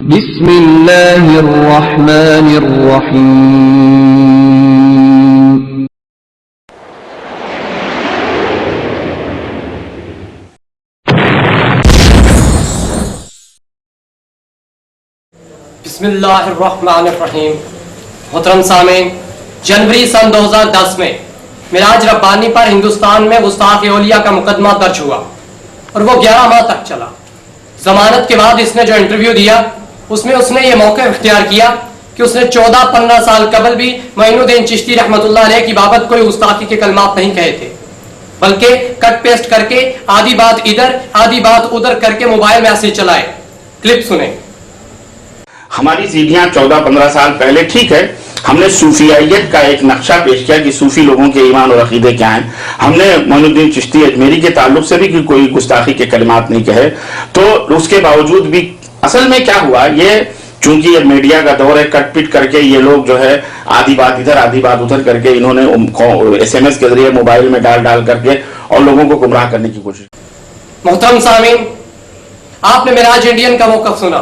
بسم اللہ الرحمن الرحیم. بسم اللہ الرحمن الرحیم. محترم سامعین، جنوری سن 2010 میں معراج ربانی پر ہندوستان میں گستاخ اولیاء کا مقدمہ درج ہوا اور وہ 11 ماہ تک چلا. ضمانت کے بعد اس نے جو انٹرویو دیا اس میں اس نے یہ موقع اختیار کیا کہ اس نے 14-15 سال قبل بھی معین الدین چشتی رحمۃ اللہ علیہ کی بابت کوئی گستاخی کے کلمات نہیں کہے تھے، بلکہ کٹ پیسٹ کر کے آدھی بات ادھر آدھی بات ادھر کر کے موبائل میں ایسے چلائے. کلپ سنیں. ہماری سیدھیاں 14-15 سال پہلے ٹھیک ہے، ہم نے صوفیائیت کا ایک نقشہ پیش کیا کہ صوفی لوگوں کے ایمان اور عقیدے کیا ہیں. ہم نے معین الدین چشتی اجمیری کے تعلق سے بھی کوئی گستاخی کے کلمات نہیں کہے. تو اس کے باوجود بھی اصل میں کیا ہوا، یہ چونکہ یہ میڈیا کا دور ہے، کٹ پٹ کر کے یہ لوگ جو ہے آدھی بات ادھر آدھی بات ادھر کر کے انہوں نے SMS کے ذریعے موبائل میں ڈال کر کے اور لوگوں کو گمراہ کرنے کی کوشش. محترم سامعین، آپ نے معراج انڈین کا موقف سنا،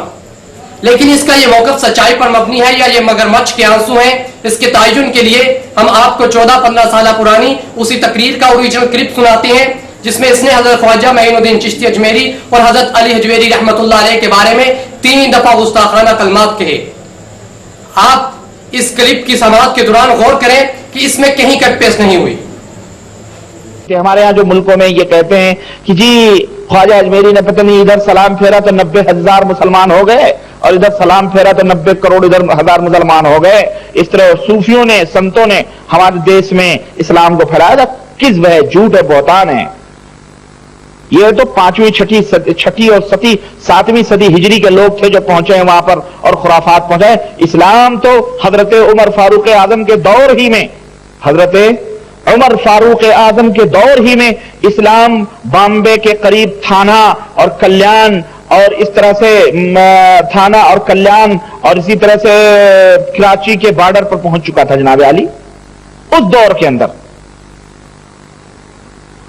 لیکن اس کا یہ موقف سچائی پر مبنی ہے یا یہ مگرمچھ کے آنسو ہیں؟ اس کے تعین کے لیے ہم آپ کو 14-15 سالہ پرانی اسی تقریر کا اوریجنل کلپ سناتے ہیں جس میں اس نے حضرت خواجہ معین الدین چشتی اجمیری اور حضرت علی حجویری رحمۃ اللہ علیہ کے بارے میں 3 دفعہ گستاخانہ کلمات کہے. آپ اس کلپ کی سماعت کے دوران غور کریں کہ اس میں کہیں کٹ پیسٹ نہیں ہوئی. کہ ہمارے ہاں جو ملکوں میں یہ کہتے ہیں کہ جی خواجہ اجمیری نے پتہ نہیں ادھر سلام پھیرا تو 90,000 مسلمان ہو گئے اور ادھر سلام پھیرا تو 90 کروڑ ادھر 1000 مسلمان ہو گئے. اس طرح صوفیوں نے، سنتوں نے ہمارے دیش میں اسلام کو پھیلایا تھا. کذب ہے، جھوٹ ہے، بہتان ہے. یہ تو 5ویں 6ٹھی اور 7ویں صدی ہجری کے لوگ تھے جو پہنچے ہیں وہاں پر اور خرافات پہنچائے. اسلام تو حضرت عمر فاروق اعظم کے دور ہی میں، حضرت عمر فاروق اعظم کے دور ہی میں اسلام بامبے کے قریب تھانہ اور کلیان اور اس طرح سے تھانہ اور کلیان اور اسی طرح سے کراچی کے بارڈر پر پہنچ چکا تھا. جناب علی اس دور کے اندر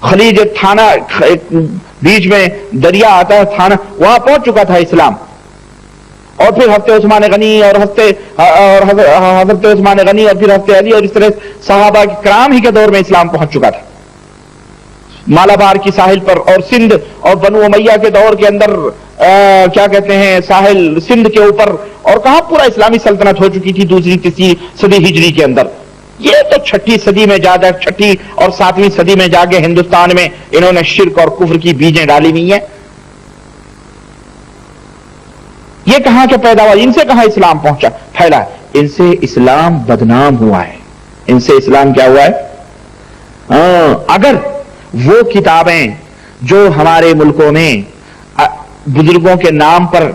خلیج تھانہ بیچ میں دریا آتا ہے تھانہ، وہاں پہنچ چکا تھا اسلام. اور پھر حضرت عثمان غنی اور حضرت عثمان غنی اور پھر حضرت علی اور اس طرح صحابہ کرام ہی کے دور میں اسلام پہنچ چکا تھا. مالابار کی ساحل پر اور سندھ اور بنو امیہ کے دور کے اندر کیا کہتے ہیں ساحل سندھ کے اوپر اور کہاں پورا اسلامی سلطنت ہو چکی تھی 2ری صدی ہجری کے اندر. یہ تو 6ٹھی صدی میں جا 6ٹھی اور 7ویں صدی میں جا کے ہندوستان میں انہوں نے شرک اور کفر کی بیجیں ڈالی ہوئی ہیں. یہ کہاں کے پیدا ہوا؟ ان سے کہاں اسلام پہنچا پھیلا؟ ان سے اسلام بدنام ہوا ہے. ان سے اسلام کیا ہوا ہے؟ اگر وہ کتابیں جو ہمارے ملکوں میں بزرگوں کے نام پر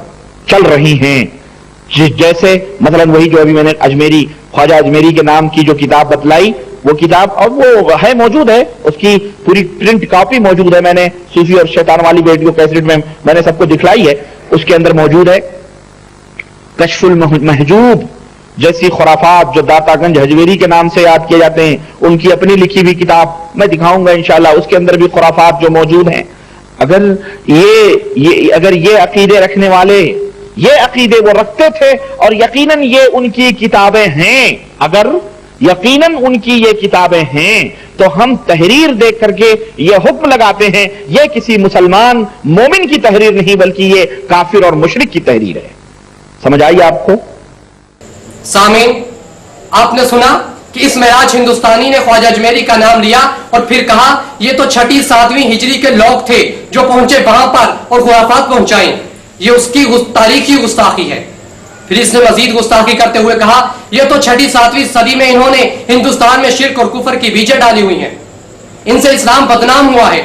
چل رہی ہیں، جیسے مثلا وہی جو ابھی میں نے اجمیری خواجہ اجمیری کے نام کی جو کتاب بتلائی، وہ کتاب اب وہ ہے موجود ہے، اس کی پوری پرنٹ کاپی موجود ہے. میں نے صوفی اور شیطان والی ویڈیو کیسٹ میں نے سب کو دکھلائی ہے. اس کے اندر موجود ہے کشف المحجوب جیسی خرافات جو داتا گنج حجویری کے نام سے یاد کیے جاتے ہیں، ان کی اپنی لکھی ہوئی کتاب میں دکھاؤں گا انشاءاللہ. اس کے اندر بھی خرافات جو موجود ہیں. اگر یہ عقیدے رکھنے والے یہ عقیدے وہ رکھتے تھے اور یقیناً یہ ان کی کتابیں ہیں، اگر یقیناً ان کی یہ کتابیں ہیں تو ہم تحریر دیکھ کر کے یہ حکم لگاتے ہیں یہ کسی مسلمان مومن کی تحریر نہیں بلکہ یہ کافر اور مشرک کی تحریر ہے. سمجھ آئی آپ کو؟ سامعین، آپ نے سنا کہ اس معراج ہندوستانی نے خواجہ اجمیری کا نام لیا اور پھر کہا یہ تو 6ٹھی 7ویں ہجری کے لوگ تھے جو پہنچے وہاں پر اور خرافات پہنچائیں. یہ اس کی تاریخی گستاخی ہے. پھر اس نے مزید گستاخی کرتے ہوئے کہا یہ تو 6ٹھی 7ویں صدی میں انہوں نے ہندوستان میں شرک اور کفر کی بیجیں ڈالی ہوئی ہیں، ان سے اسلام بدنام ہوا ہے.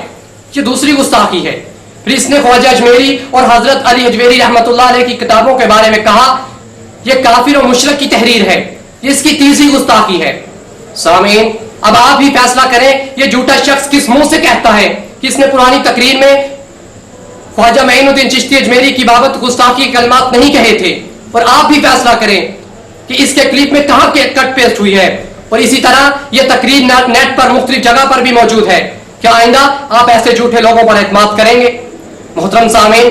یہ دوسری گستاخی ہے. پھر اس نے خواجہ اجمیری اور حضرت علی حجویری رحمۃ اللہ علیہ کی کتابوں کے بارے میں کہا یہ کافر اور مشرک کی تحریر ہے. یہ اس کی تیسری گستاخی ہے. سامعین، اب آپ ہی فیصلہ کریں یہ جھوٹا شخص کس منہ سے کہتا ہے کہ اس نے پرانی تقریر میں خواجہ معین الدین چشتی اجمیری کی بابت گستاخی کلمات نہیں کہے تھے، اور آپ بھی فیصلہ کریں کہ اس کے کلپ میں کہاں کٹ پیسٹ ہوئی ہے. اور اسی طرح یہ تقریر نیٹ پر مختلف جگہ پر بھی موجود ہے. کیا آئندہ آپ ایسے جھوٹے لوگوں پر اعتماد کریں گے؟ محترم سامعین،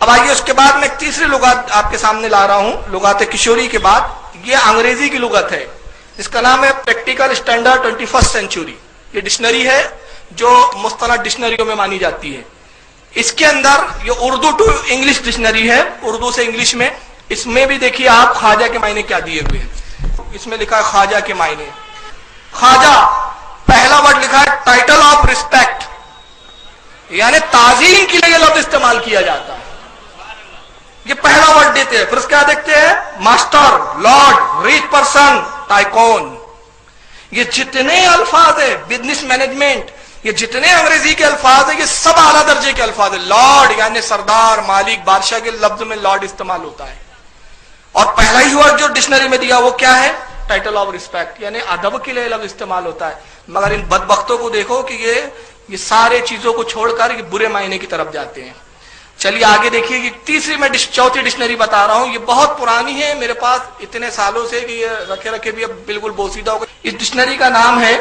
اب آئیے اس کے بعد میں ایک تیسری لغت آپ کے سامنے لا رہا ہوں، لغات کشوری کے بعد. یہ انگریزی کی لغت ہے جس کا نام ہے پریکٹیکل اسٹینڈرڈ 21 سینچری. یہ ڈکشنری ہے جو مستند ڈکشنریوں میں مانی جاتی ہے. اس کے اندر یہ اردو ٹو انگلش ڈکشنری ہے، اردو سے انگلش میں. اس میں بھی دیکھیے آپ خواجہ کے معنی کیا دیے ہوئے ہیں. اس میں لکھا ہے خواجہ کے معنی. خواجہ پہلا ورڈ لکھا ہے ٹائٹل آف ریسپیکٹ، یعنی تعظیم کے لیے یہ لفظ استعمال کیا جاتا ہے. یہ پہلا ورڈ دیتے ہیں. پھر اس کیا دیکھتے ہیں؟ Master, lord, reach person, tycoon. یہ جتنے الفاظ ہیں، بزنس مینجمنٹ، یہ جتنے انگریزی کے الفاظ ہیں یہ سب اعلیٰ درجے کے الفاظ ہیں. لارڈ یعنی سردار، مالک، بادشاہ کے لفظ میں لارڈ استعمال ہوتا ہے. اور پہلا ہی ورڈ جو ڈکشنری میں دیا وہ کیا ہے؟ ٹائٹل آف ریسپیکٹ، یعنی ادب کے لیے لفظ استعمال ہوتا ہے. مگر ان بدبختوں کو دیکھو کہ یہ سارے چیزوں کو چھوڑ کر یہ برے معنی کی طرف جاتے ہیں. چلیے آگے دیکھیے. یہ تیسری میں چوتھی ڈکشنری بتا رہا ہوں. یہ بہت پرانی ہے میرے پاس اتنے سالوں سے کہ یہ رکھے رکھے بھی اب بالکل بوسیدہ ہو گئی. اس ڈکشنری کا نام ہے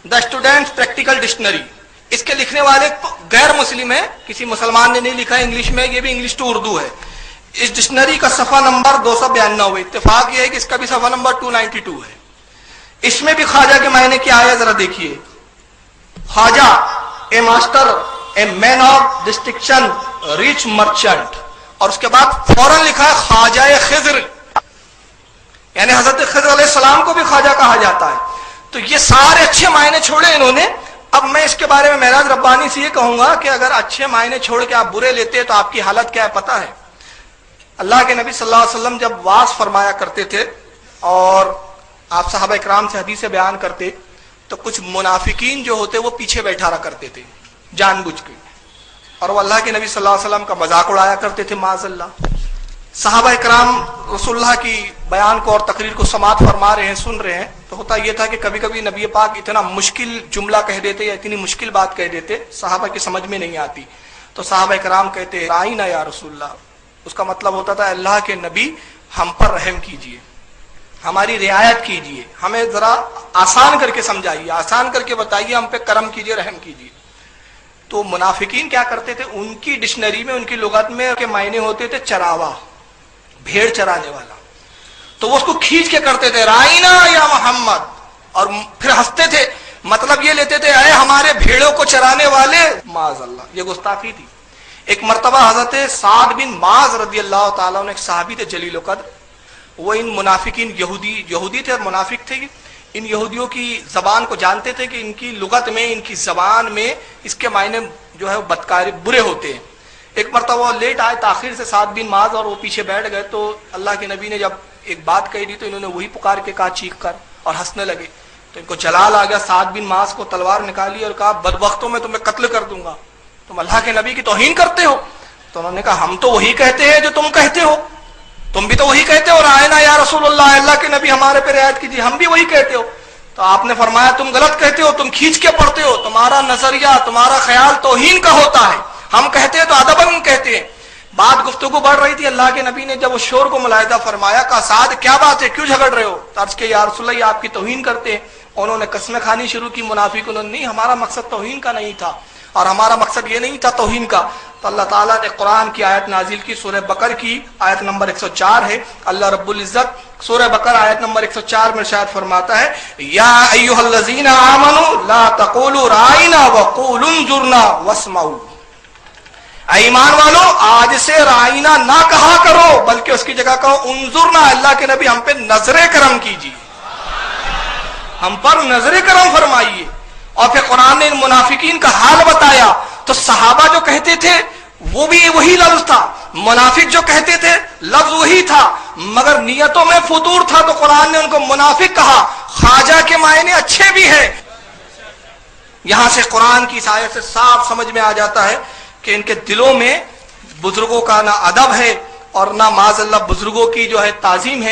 دا اسٹوڈنٹ پریکٹیکل ڈکشنری. اس کے لکھنے والے غیر مسلم ہیں، کسی مسلمان نے نہیں لکھا ہے انگلش میں. یہ بھی انگلش ٹو اردو ہے. اس ڈکشنری کا صفحہ نمبر 292. اتفاق یہ ہے کہ اس کا بھی صفحہ نمبر 292 ہے. اس میں بھی خواجہ کے معنی کیا ہے ذرا دیکھیے. Khawaja a master, a man of distinction, rich merchant. اور اس کے بعد فوراً لکھا ہے خواجہ خضر، یعنی حضرت خضر علیہ السلام کو بھی خواجہ کہا جاتا ہے. تو یہ سارے اچھے معنی چھوڑے انہوں نے. اب میں اس کے بارے میں معراج ربانی سے یہ کہوں گا کہ اگر اچھے معنی چھوڑ کے آپ برے لیتے تو آپ کی حالت کیا ہے پتہ ہے؟ اللہ کے نبی صلی اللہ علیہ وسلم جب واعظ فرمایا کرتے تھے اور آپ صحابہ اکرام سے حدیثیں بیان کرتے تو کچھ منافقین جو ہوتے وہ پیچھے بیٹھا رہا کرتے تھے جان بوجھ کے، اور وہ اللہ کے نبی صلی اللہ علیہ وسلم کا مذاق اڑایا کرتے تھے معاذ اللہ. صحابہ اکرام رسول اللہ کی بیان کو اور تقریر کو سماعت فرما رہے ہیں، سن رہے ہیں. تو ہوتا یہ تھا کہ کبھی کبھی نبی پاک اتنا مشکل جملہ کہہ دیتے یا اتنی مشکل بات کہہ دیتے صحابہ کی سمجھ میں نہیں آتی. تو صحابہ اکرام کہتے رائنا یا رسول اللہ. اس کا مطلب ہوتا تھا اللہ کے نبی ہم پر رحم کیجئے، ہماری رعایت کیجئے، ہمیں ذرا آسان کر کے سمجھائیے، آسان کر کے بتائیے، ہم پہ کرم کیجئے، رحم کیجئے. تو منافقین کیا کرتے تھے؟ ان کی ڈکشنری میں، ان کی لغت میں کے معنی ہوتے تھے چراوا، بھیڑ چرانے والا. تو وہ اس کو کھینچ کے کرتے تھے رائنا یا محمد، اور پھر ہنستے تھے. مطلب یہ لیتے تھے اے ہمارے بھیڑوں کو چرانے والے. معاذ اللہ، یہ گستاخی تھی. ایک مرتبہ حضرت سعد بن معاذ رضی اللہ تعالیٰ عنہ ایک صحابی تھے جلیل القدر، وہ ان منافقین یہودی تھے اور منافق تھے. ان یہودیوں کی زبان کو جانتے تھے کہ ان کی لغت میں، ان کی زبان میں اس کے معنی جو ہے بدکاری برے ہوتے ہیں. ایک مرتبہ وہ لیٹ آئے تاخیر سے سعد بن معاذ، اور وہ پیچھے بیٹھ گئے. تو اللہ کے نبی نے جب ایک بات کہی دی تو انہوں نے وہی پکار کے کہا چیخ کر، اور ہنسنے لگے. تو ان کو جلال آ گیا. سعد بن معاذ کو تلوار نکالی اور کہا بدبختوں میں تمہیں قتل کر دوں گا، تم اللہ کے نبی کی توہین کرتے ہو. تو انہوں نے کہا ہم تو وہی کہتے ہیں جو تم کہتے ہو، تم بھی تو وہی کہتے ہو رائنا یا رسول اللہ، اللہ کے نبی ہمارے پہ رعایت کیجیے، ہم بھی وہی کہتے ہو. تو آپ نے فرمایا تم غلط کہتے ہو، تم کھینچ کے پڑھتے ہو، تمہارا نظریہ، تمہارا خیال توہین کا ہوتا ہے. ہم کہتے ہیں تو ادباً کہتے ہیں. بات گفتگو بڑھ رہی تھی. اللہ کے نبی نے جب اس شور کو ملاحظہ فرمایا کہا سعد کیا بات ہے، کیوں جھگڑ رہے ہو؟ عرض کہ یا رسول اللہ یہ آپ کی توہین کرتے ہیں. انہوں نے قسمیں کھانی شروع کی منافق. انہوں نے نہیں، ہمارا مقصد توہین کا نہیں تھا، اور ہمارا مقصد یہ نہیں تھا توہین کا. تو اللہ تعالیٰ نے قرآن کی آیت نازل کی، سورہ بقر کی آیت نمبر 104 ہے. اللہ رب العزت سورہ بقر آیت نمبر 104 میں ارشاد فرماتا ہے یا ایھا الذین آمنوا لا تقولوا رائنا وقولوا انظرنا واسمعوا. ایمان والو آج سے رائنا نہ کہا کرو، بلکہ اس کی جگہ کہو انظرنا. اللہ کے نبی ہم پہ نظر کرم کیجیے، ہم پر نظر کرم فرمائیے. اور پھر قرآن نے ان منافقین کا حال بتایا. تو صحابہ جو کہتے تھے وہ بھی وہی لفظ تھا، منافق جو کہتے تھے لفظ وہی تھا، مگر نیتوں میں فطور تھا. تو قرآن نے ان کو منافق کہا. خواجہ کے معنی اچھے بھی ہیں. یہاں سے قرآن کی اس آیت سے صاف سمجھ میں آ جاتا ہے کہ ان کے دلوں میں بزرگوں کا نہ ادب ہے اور نہ معاذ اللہ بزرگوں کی جو ہے تعظیم ہے.